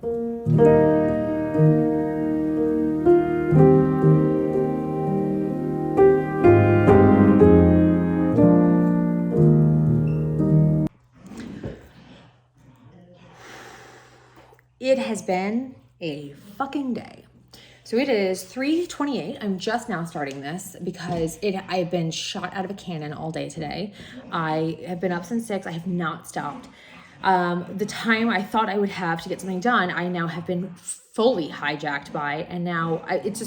It has been a fucking day. So it is 3:28. I'm just now starting this because I've been shot out of a cannon all day today. I have been up since 6. I have not stopped. The time I thought I would have to get something done, I now have been fully hijacked by, and now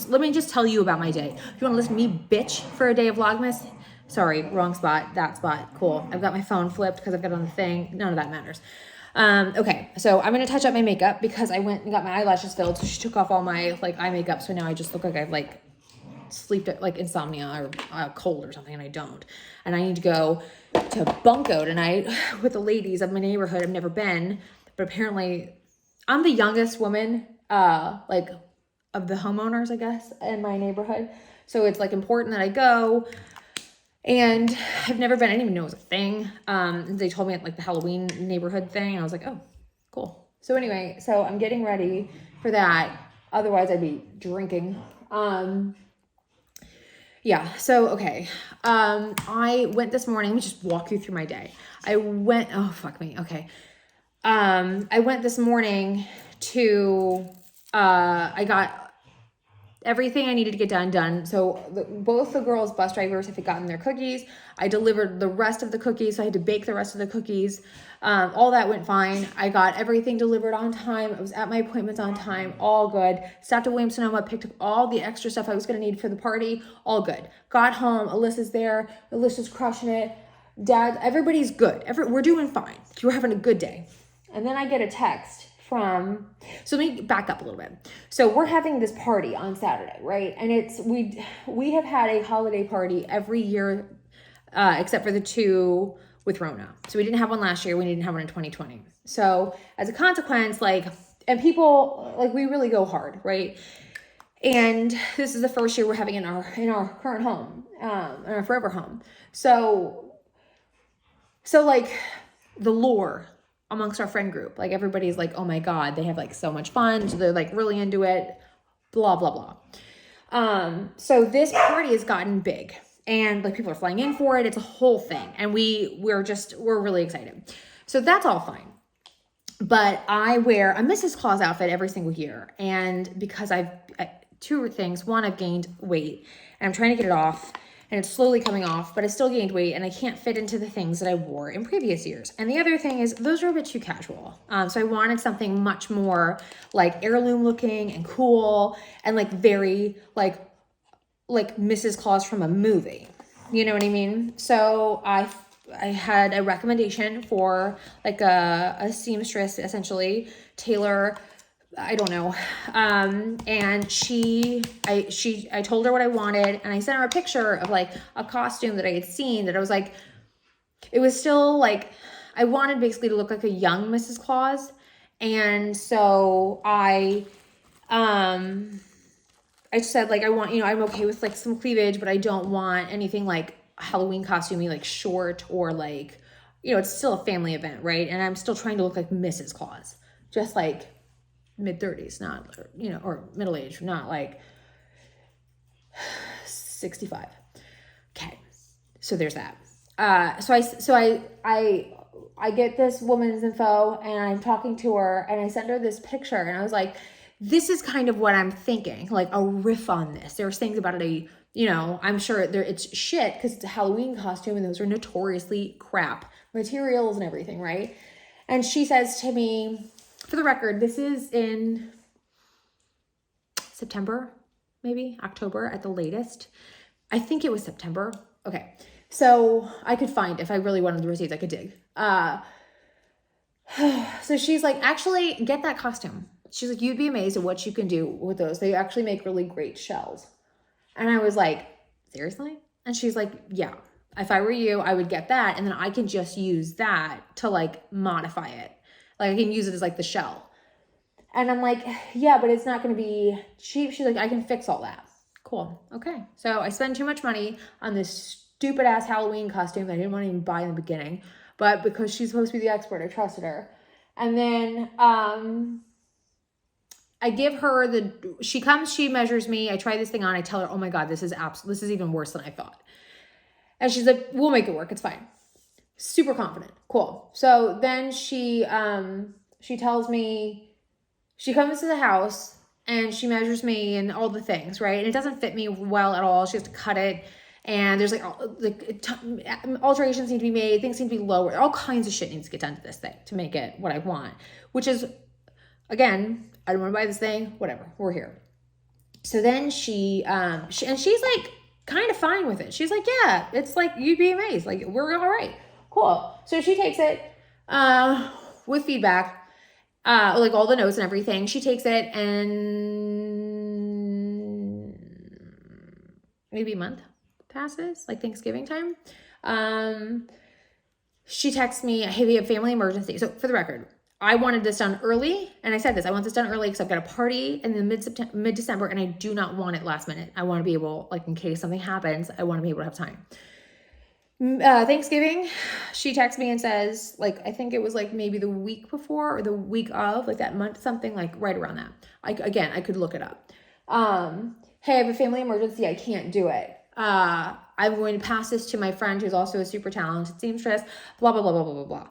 let me just tell you about my day. If you want to listen to me bitch for a day of Vlogmas, sorry, wrong spot, that spot, cool. I've got my phone flipped because I've got it on the thing. None of that matters. Okay, so I'm gonna touch up my makeup because I went and got my eyelashes filled. So she took off all my eye makeup, so now I just look like I've sleep insomnia or cold or something, and I don't. And I need to go to Bunko tonight with the ladies of my neighborhood. I've never been, but apparently I'm the youngest woman of the homeowners, I guess, in my neighborhood. So it's important that I go. And I've never been, I didn't even know it was a thing. They told me at the Halloween neighborhood thing, and I was like, oh, cool. So anyway, so I'm getting ready for that. Otherwise I'd be drinking. Yeah, so, okay. I went this morning, let me just walk you through my day. Oh, fuck me. Okay. I went this morning to, I got everything I needed to get done. So both the girls, bus drivers, have gotten their cookies. I delivered the rest of the cookies, so I had to bake the rest of the cookies. All that went fine. I got everything delivered on time. I was at my appointments on time, all good. Stopped at Williams-Sonoma, picked up all the extra stuff I was going to need for the party, all good. Got home, Alyssa's there. Alyssa's crushing it. Dad, everybody's good. We're doing fine. We're having a good day. And then I get a text so let me back up a little bit. So we're having this party on Saturday, right? And we have had a holiday party every year, except for the 2 with Rona. So we didn't have one last year. We didn't have one in 2020. So as a consequence, and people, we really go hard, right? And this is the first year we're having in our current home, in our forever home. So the lore amongst our friend group, everybody's oh my God, they have so much fun. So they're really into it, blah, blah, blah. So this party has gotten big, and people are flying in for it. It's a whole thing. And we're really excited. So that's all fine. But I wear a Mrs. Claus outfit every single year. And because two things. One, I've gained weight and I'm trying to get it off. And it's slowly coming off, but I still gained weight, and I can't fit into the things that I wore in previous years. And the other thing is, those are a bit too casual. So I wanted something much more heirloom looking and cool, and very Mrs. Claus from a movie. You know what I mean? So I had a recommendation for a seamstress, essentially, tailor. I don't know. And I told her what I wanted, and I sent her a picture of a costume that I had seen that I was it was still I wanted basically to look like a young Mrs. Claus. And so I said I want, I'm okay with some cleavage, but I don't want anything Halloween costumey, short or it's still a family event, right? And I'm still trying to look like Mrs. Claus, just mid-30s, not, or middle age, not 65. Okay. So there's that. So I get this woman's info, and I'm talking to her, and I send her this picture, and I was this is kind of what I'm thinking, a riff on this. There's things about it, I'm sure it's shit because it's a Halloween costume, and those are notoriously crap materials and everything, right? And she says to me, for the record, this is in September, maybe October at the latest. I think it was September. Okay. So I could find, if I really wanted the receipts, I could dig. So she's actually get that costume. She's you'd be amazed at what you can do with those. They actually make really great shells. And I was seriously? And she's yeah, if I were you, I would get that. And then I can just use that to modify it. I can use it as the shell. And I'm yeah, but it's not going to be cheap. She's I can fix all that. Cool. Okay. So I spend too much money on this stupid ass Halloween costume that I didn't want to even buy in the beginning. But because she's supposed to be the expert, I trusted her. And then, I give her she comes, she measures me. I try this thing on. I tell her, oh my God, this is even worse than I thought. And she's like, we'll make it work. It's fine. Super confident. Cool. So then she tells me, she comes to the house and she measures me and all the things, right? And it doesn't fit me well at all. She has to cut it. And there's like alterations need to be made. Things need to be lowered. All kinds of shit needs to get done to this thing to make it what I want, which is, again, I don't want to buy this thing. Whatever. We're here. So then she's like kind of fine with it. She's like, yeah, it's like, you'd be amazed. Like, we're all right. Cool. So she takes it with feedback, like all the notes and everything. She takes it and maybe a month passes, like Thanksgiving time. She texts me, hey, we have family emergency. So for the record, I wanted this done early. And I said this, I want this done early because I've got a party in the mid-December and I do not want it last minute. I want to be able, like, in case something happens, I want to be able to have time. Thanksgiving, she texts me and says, like, I think it was like maybe the week before or the week of, like that month, something like right around that. I could look it up. Hey, I have a family emergency. I can't do it. I'm going to pass this to my friend who's also a super talented seamstress, blah, blah, blah, blah, blah, blah, blah.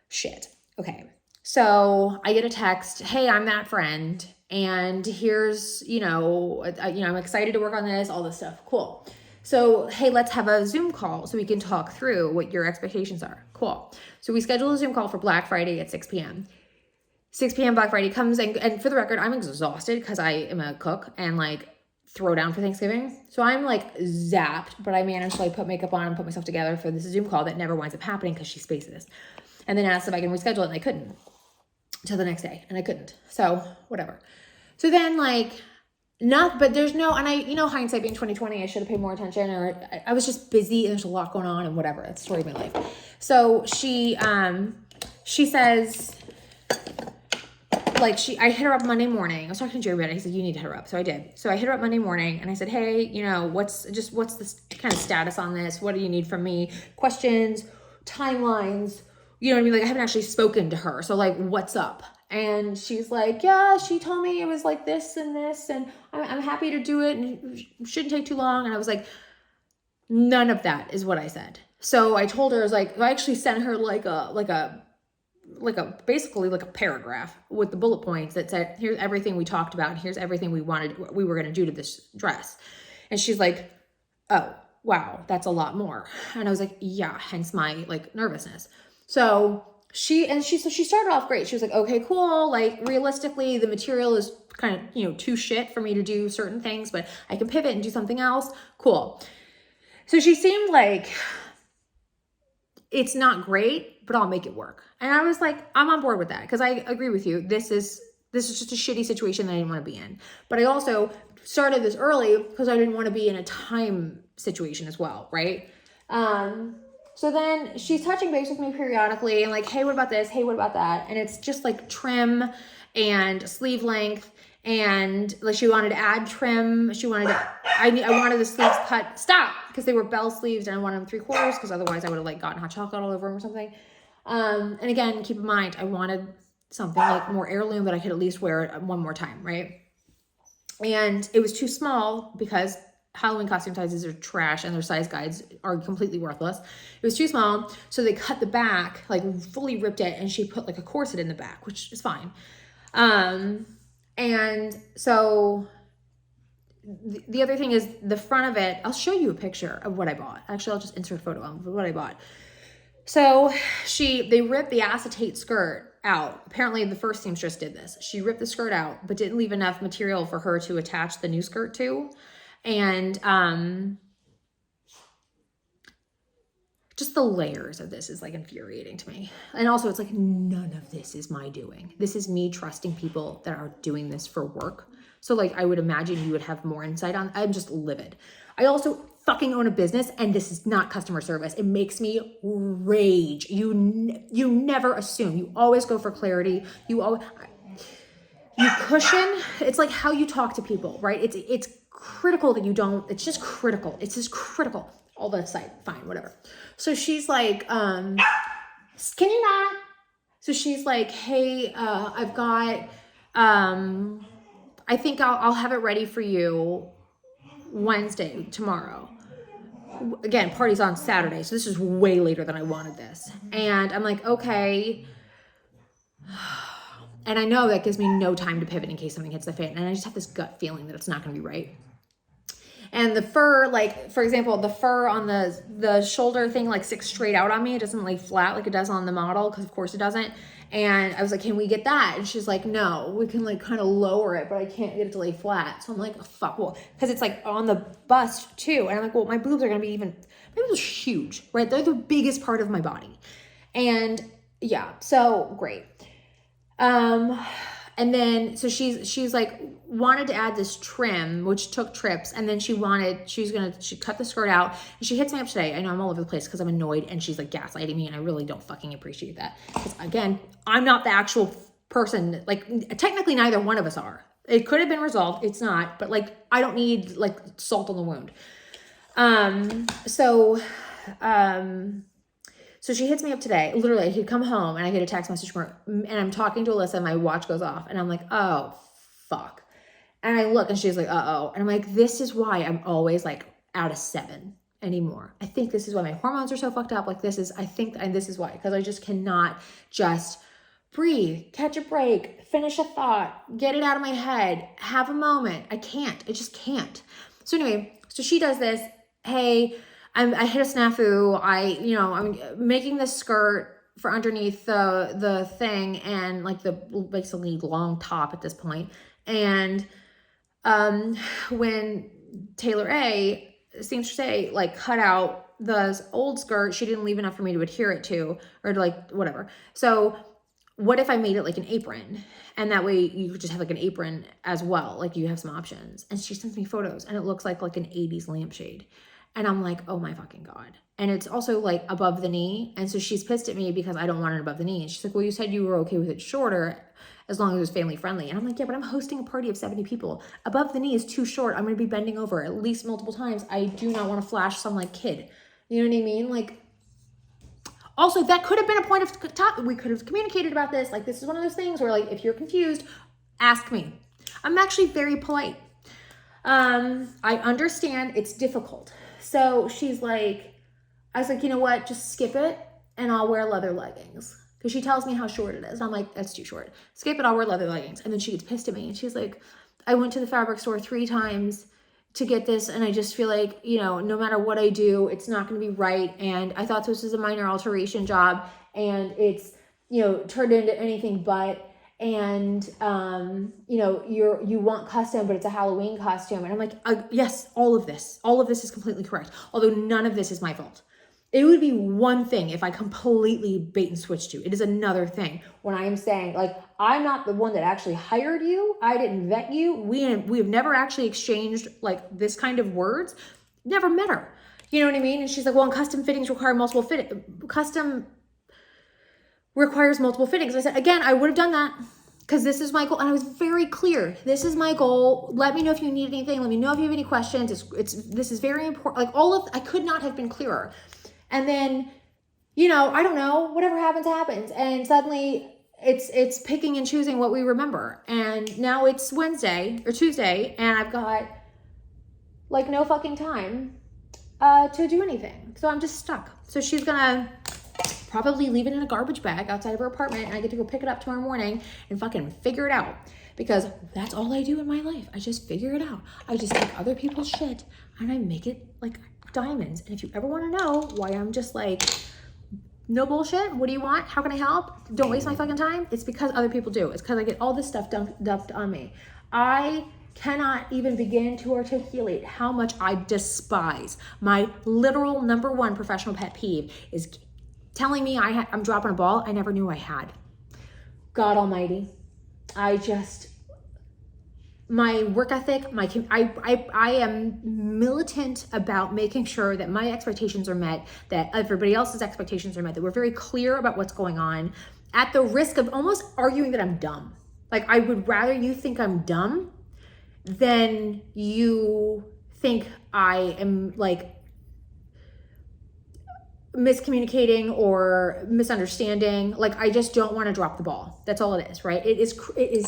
Shit. Okay. So I get a text, hey, I'm that friend. And here's, I'm excited to work on this, all this stuff. Cool. So, hey, let's have a Zoom call so we can talk through what your expectations are. Cool. So we schedule a Zoom call for Black Friday at 6 p.m. 6 p.m. Black Friday comes, and for the record, I'm exhausted because I am a cook and like throw down for Thanksgiving. So I'm like zapped, but I managed to like put makeup on and put myself together for this Zoom call that never winds up happening because she spaces. And then asked if I can reschedule it, and I couldn't till the next day, and I couldn't. So whatever. So then but there's no, and hindsight being 2020, I should have paid more attention, or I was just busy and there's a lot going on and whatever. That's the story of my life. So she says, like, I hit her up Monday morning. I was talking to Jerry about it. He said, you need to hit her up. So I did. So I hit her up Monday morning and I said, hey, what's the kind of status on this? What do you need from me? Questions, timelines, you know what I mean? Like, I haven't actually spoken to her. So like, what's up? And she's like, yeah, she told me it was like this and this, and I'm happy to do it, and it shouldn't take too long. And I was like, none of that is what I said. So I told her, I was like, I actually sent her basically like a paragraph with the bullet points that said, here's everything we talked about, and here's everything we were going to do to this dress. And she's like, oh, wow, that's a lot more. And I was like, yeah, hence my like nervousness. So she started off great. She was like, okay, cool. Like, realistically, the material is kind of, too shit for me to do certain things, but I can pivot and do something else. Cool. So she seemed like, it's not great, but I'll make it work. And I was like, I'm on board with that, because I agree with you. This is just a shitty situation that I didn't want to be in. But I also started this early because I didn't want to be in a time situation as well, right? So then she's touching base with me periodically and like, hey, what about this? Hey, what about that? And it's just like trim and sleeve length, and like she wanted to add trim. I wanted the sleeves cut, because they were bell sleeves, and I wanted them 3/4 because otherwise I would have like gotten hot chocolate all over them or something. And again, keep in mind, I wanted something like more heirloom that I could at least wear it one more time, right? And it was too small because Halloween costume sizes are trash and their size guides are completely worthless. It was too small. So they cut the back, like fully ripped it, and she put like a corset in the back, which is fine. And so the other thing is the front of it. I'll show you a picture of what I bought. Actually, I'll just insert a photo of what I bought. So they ripped the acetate skirt out. Apparently the first seamstress did this. She ripped the skirt out, but didn't leave enough material for her to attach the new skirt to. And just the layers of this is like infuriating to me. And also it's like, none of this is my doing. This is me trusting people that are doing this for work. So like, I would imagine you would have more insight on. I'm just livid. I also fucking own a business, and this is not customer service. It makes me rage. You never assume. You always go for clarity. You cushion. It's like how you talk to people, right? It's critical that you don't. It's just critical. It's just critical. All that aside, fine, whatever. So she's like, can you not? So she's like, hey, I've got, I think I'll have it ready for you Wednesday, tomorrow. Again, party's on Saturday, so this is way later than I wanted this. And I'm like, okay. And I know that gives me no time to pivot in case something hits the fan. And I just have this gut feeling that it's not going to be right. And the fur, like, for example, the fur on the shoulder thing, like, sticks straight out on me. It doesn't lay flat like it does on the model, because of course it doesn't. And I was like, can we get that? And she's like, no, we can, like, kind of lower it, but I can't get it to lay flat. So I'm like, oh, fuck, well, because it's, like, on the bust, too. And I'm like, well, my boobs are going to be even, my boobs are huge, right? They're the biggest part of my body. And, yeah, so, great. And then, so she's like, wanted to add this trim, which took trips. And then she cut the skirt out, and she hits me up today. I know I'm all over the place because I'm annoyed, and she's like gaslighting me. And I really don't fucking appreciate that. Because again, I'm not the actual person. Like, technically neither one of us are. It could have been resolved. It's not, but like, I don't need like salt on the wound. So she hits me up today. Literally, he'd come home and I get a text message from her, and I'm talking to Alyssa and my watch goes off, and I'm like, oh, fuck. And I look and she's like, uh-oh. And I'm like, this is why I'm always like out of 7 anymore. I think this is why my hormones are so fucked up. Like, this is why, because I just cannot just breathe, catch a break, finish a thought, get it out of my head, have a moment. I just can't. So anyway, so she does this. Hey, I hit a snafu. I'm making this skirt for underneath the thing, and like the basically long top at this point. And when Taylor A, seamstress A, like cut out the old skirt, she didn't leave enough for me to adhere it to, or to like whatever. So what if I made it like an apron? And that way you could just have like an apron as well. Like, you have some options. And she sends me photos, and it looks like an 80s lampshade. And I'm like, oh my fucking God. And it's also like above the knee. And so she's pissed at me because I don't want it above the knee. And she's like, well, you said you were okay with it shorter as long as it was family friendly. And I'm like, yeah, but I'm hosting a party of 70 people. Above the knee is too short. I'm going to be bending over at least multiple times. I do not want to flash some like kid. You know what I mean? Like, also, that could have been a point of talk. We could have communicated about this. Like, this is one of those things where, like, if you're confused, ask me. I'm actually very polite. I understand it's difficult. So she's like, I was like, you know what? Just skip it, and I'll wear leather leggings. Because she tells me how short it is. I'm like, that's too short. Skip it, I'll wear leather leggings. And then she gets pissed at me. And she's like, I went to the fabric store 3 times to get this, and I just feel like, no matter what I do, it's not going to be right. And I thought this was a minor alteration job, and it's, turned into anything but. And, you want custom, but it's a Halloween costume. And I'm like, yes, all of this is completely correct. Although none of this is my fault. It would be one thing if I completely bait and switched you. It is another thing when I am saying, like, I'm not the one that actually hired you. I didn't vet you. We have never actually exchanged like this kind of words. Never met her. You know what I mean? And she's like, well, and custom fittings require multiple custom requires multiple fittings. I said, again, I would have done that because this is my goal. And I was very clear. This is my goal. Let me know if you need anything. Let me know if you have any questions. This is very important. Like, I could not have been clearer. And then, I don't know, whatever happens, happens. And suddenly it's picking and choosing what we remember. And now it's Wednesday or Tuesday, and I've got like no fucking time to do anything. So I'm just stuck. So she's gonna probably leave it in a garbage bag outside of her apartment, and I get to go pick it up tomorrow morning and fucking figure it out, because that's all I do in my life. I just figure it out. I just take other people's shit and I make it like diamonds. And if you ever want to know why I'm just like, no bullshit, what do you want? How can I help? Don't waste my fucking time. It's because other people do. It's because I get all this stuff dumped on me. I cannot even begin to articulate how much I despise. My literal number 1 professional pet peeve is telling me I'm dropping a ball I never knew I had. God almighty. My work ethic, I am militant about making sure that my expectations are met, that everybody else's expectations are met, that we're very clear about what's going on, at the risk of almost arguing that I'm dumb. Like, I would rather you think I'm dumb than you think I am like miscommunicating or misunderstanding. Like, I just don't want to drop the ball. That's all it is, right? It is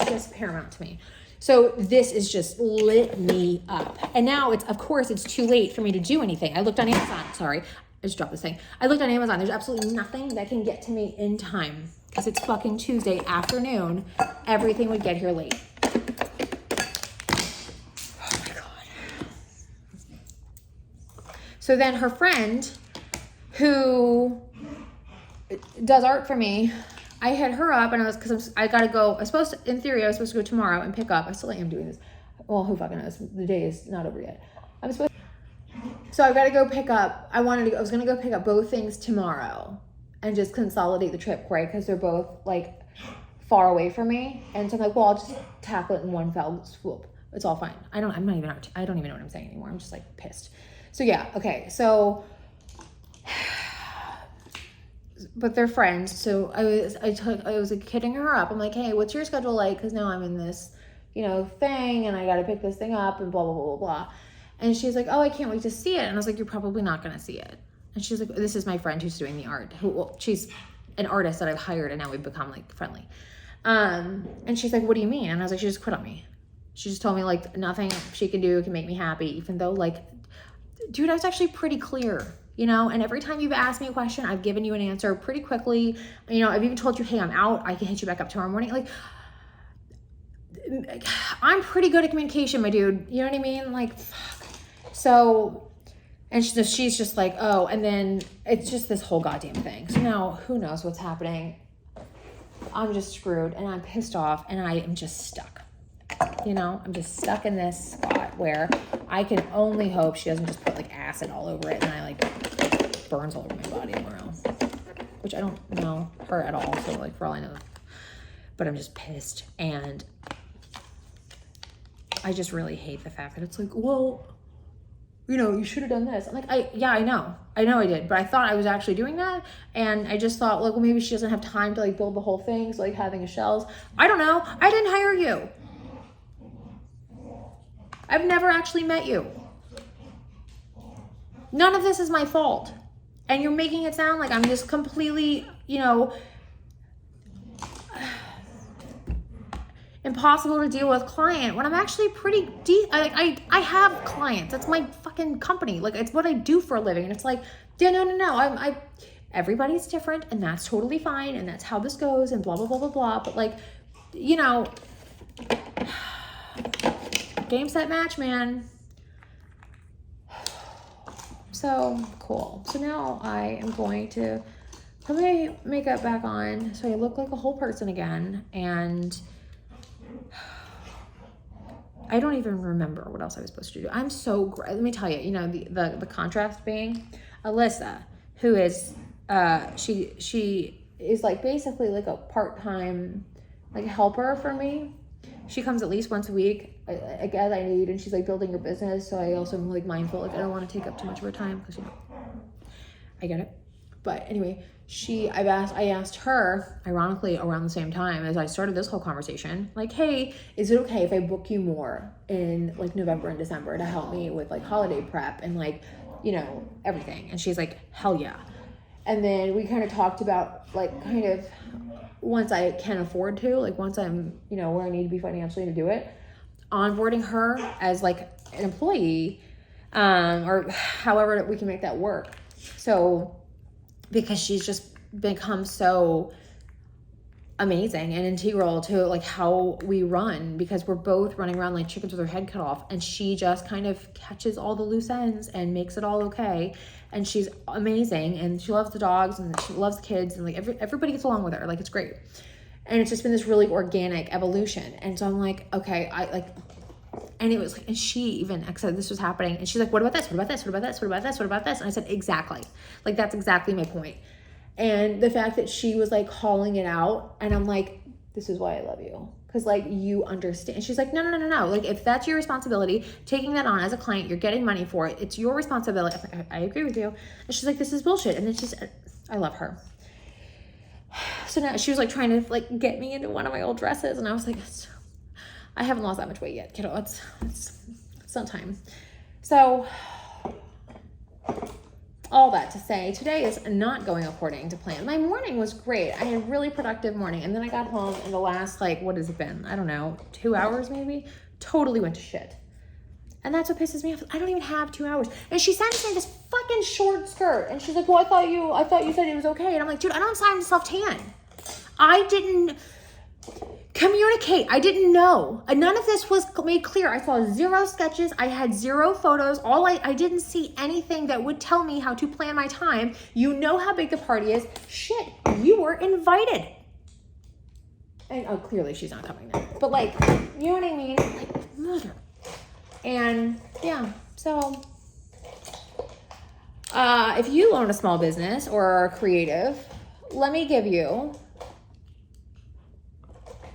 just paramount to me. So this is just lit me up. And now of course it's too late for me to do anything. I looked on Amazon. Sorry, I just dropped this thing. I looked on Amazon. There's absolutely nothing that can get to me in time because it's fucking Tuesday afternoon. Everything would get here late. Oh my God. So then her friend, who does art for me, I had her up and I gotta go. In theory, I was supposed to go tomorrow and pick up. I still am doing this. Well, who fucking knows? The day is not over yet. So I gotta go pick up. I was gonna go pick up both things tomorrow and just consolidate the trip, right? Because they're both like far away from me. And so I'm like, well, I'll just tackle it in one fell swoop. It's all fine. I don't even know what I'm saying anymore. I'm just like pissed. So yeah, okay. So but they're friends. So I was like kidding her up. I'm like, hey, what's your schedule like? Because now I'm in this, thing, and I got to pick this thing up and blah, blah, blah, blah, blah. And she's like, oh, I can't wait to see it. And I was like, you're probably not going to see it. And she's like, this is my friend who's doing the art. She's an artist that I've hired, and now we've become like friendly. And she's like, what do you mean? And I was like, she just quit on me. She just told me like nothing she can do can make me happy, even though like, dude, I was actually pretty clear. And every time you've asked me a question, I've given you an answer pretty quickly. I've even told you, hey, I'm out. I can hit you back up tomorrow morning. Like, I'm pretty good at communication, my dude. You know what I mean? Like, fuck. So, and she's just like, oh, and then it's just this whole goddamn thing. So now who knows what's happening? I'm just screwed and I'm pissed off and I am just stuck. I'm just stuck in this spot where I can only hope she doesn't just put like acid all over it and I like burns all over my body tomorrow, which I don't know her at all. So like for all I know, but I'm just pissed. And I just really hate the fact that it's like, well, you should have done this. I'm like, I know I did, but I thought I was actually doing that. And I just thought like, well, maybe she doesn't have time to like build the whole thing. So like having a shells, I don't know. I didn't hire you. I've never actually met you. None of this is my fault. And you're making it sound like I'm just completely, impossible to deal with client when I'm actually pretty deep. I have clients. That's my fucking company. Like, it's what I do for a living. And it's like, yeah, no. Everybody's different and that's totally fine. And that's how this goes and blah, blah, blah, blah, blah. But like, game, set, match, man. So cool. So now I am going to put my makeup back on so I look like a whole person again. And I don't even remember what else I was supposed to do. I'm so great. Let me tell you, the contrast being Alyssa, who is she is like basically like a part-time like helper for me. She comes at least once a week, as I need, and she's like building her business. So I also am like mindful, like I don't want to take up too much of her time because I get it. But anyway, I asked her, ironically, around the same time as I started this whole conversation, like, hey, is it okay if I book you more in like November and December to help me with like holiday prep and like, everything? And she's like, hell yeah. And then we kind of talked about like kind of once I can afford to, like once I'm, where I need to be financially to do it, onboarding her as like an employee, or however we can make that work. So, because she's just become so amazing and integral to like how we run, because we're both running around like chickens with our head cut off, and she just kind of catches all the loose ends and makes it all okay. And she's amazing, and she loves the dogs and she loves the kids, and like everybody gets along with her. Like, it's great. And it's just been this really organic evolution. And so I'm like, okay, and it was like, and she even said this was happening, and she's like, what about this? What about this? What about this? What about this? What about this? And I said, exactly. Like, that's exactly my point. And the fact that she was like calling it out, and I'm like, this is why I love you. Because like, you understand. She's like, no. Like, if that's your responsibility, taking that on as a client, you're getting money for it. It's your responsibility. I agree with you. And she's like, this is bullshit. And it's just, I love her. So now she was like trying to like get me into one of my old dresses. And I was like, I haven't lost that much weight yet, kiddo. It's not time. So all that to say, today is not going according to plan. My morning was great. I had a really productive morning. And then I got home and the last, like, what has it been? I don't know, 2 hours maybe? Totally went to shit. And that's what pisses me off. I don't even have 2 hours. And she sent me this fucking short skirt. And she's like, well, I thought you said it was okay. And I'm like, dude, I don't have time to self-tan. I didn't communicate. I didn't know. None of this was made clear. I saw 0 sketches. I had 0 photos. I didn't see anything that would tell me how to plan my time. You know how big the party is. Shit, you were invited. And oh, clearly she's not coming now. But like, you know what I mean? Like, mother. And yeah, so if you own a small business or are creative, let me give you,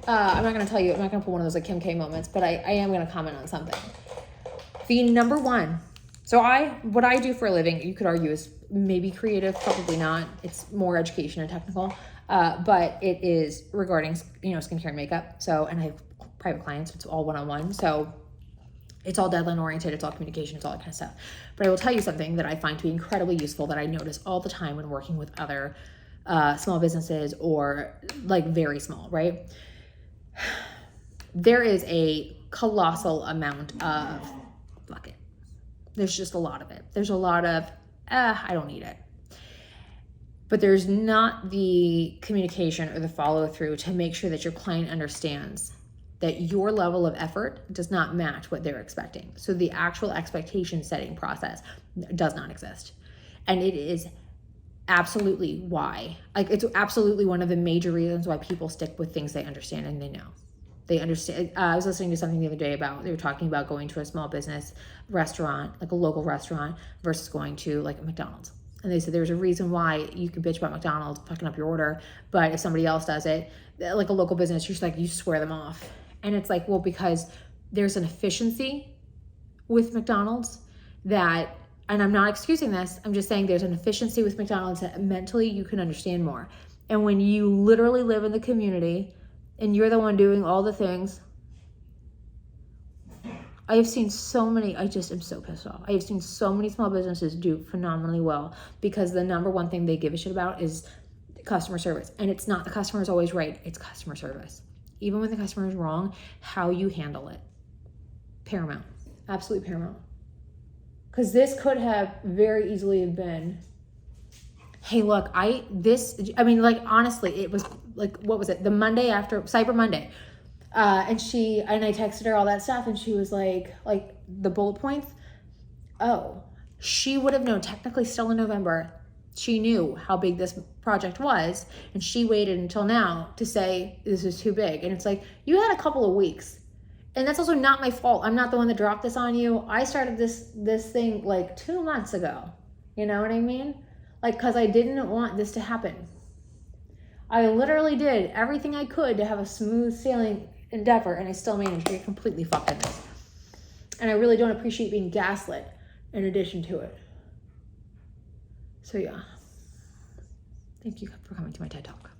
I'm not going to tell you, I'm not going to put one of those like Kim K moments, but I am going to comment on something. The number one, so what I do for a living, you could argue is maybe creative, probably not. It's more education and technical, but it is regarding, skincare and makeup. So, and I have private clients, it's all one-on-one. So it's all deadline oriented, it's all communication, it's all that kind of stuff. But I will tell you something that I find to be incredibly useful that I notice all the time when working with other small businesses or like very small, right? There is a colossal amount of, fuck it. There's just a lot of it. There's a lot of, I don't need it. But there's not the communication or the follow through to make sure that your client understands that your level of effort does not match what they're expecting. So the actual expectation setting process does not exist. And it is absolutely why. Like, it's absolutely one of the major reasons why people stick with things they understand and they know. They understand. I was listening to something the other day they were talking about going to a small business restaurant, like a local restaurant, versus going to like a McDonald's. And they said there's a reason why you can bitch about McDonald's fucking up your order, but if somebody else does it, like a local business, you're just like, you swear them off. And it's like, well, because there's an efficiency with McDonald's that, and I'm not excusing this, I'm just saying there's an efficiency with McDonald's that mentally you can understand more. And when you literally live in the community and you're the one doing all the things, I have seen so many, I just am so pissed off. I have seen so many small businesses do phenomenally well because the number one thing they give a shit about is customer service. And it's not the customer is always right, it's customer service. Even when the customer is wrong, how you handle it. Paramount, absolutely paramount. Because this could have very easily have been, hey, look, honestly, it was like, what was it? The Monday after, Cyber Monday. And I texted her all that stuff and she was like the bullet points. Oh, she would have known technically still in November. She knew how big this project was and she waited until now to say this is too big. And it's like, you had a couple of weeks and that's also not my fault. I'm not the one that dropped this on you. I started this thing like 2 months ago. You know what I mean? Like, cause I didn't want this to happen. I literally did everything I could to have a smooth sailing endeavor and I still managed to get completely fucked in this. And I really don't appreciate being gaslit in addition to it. So yeah, thank you for coming to my TED Talk.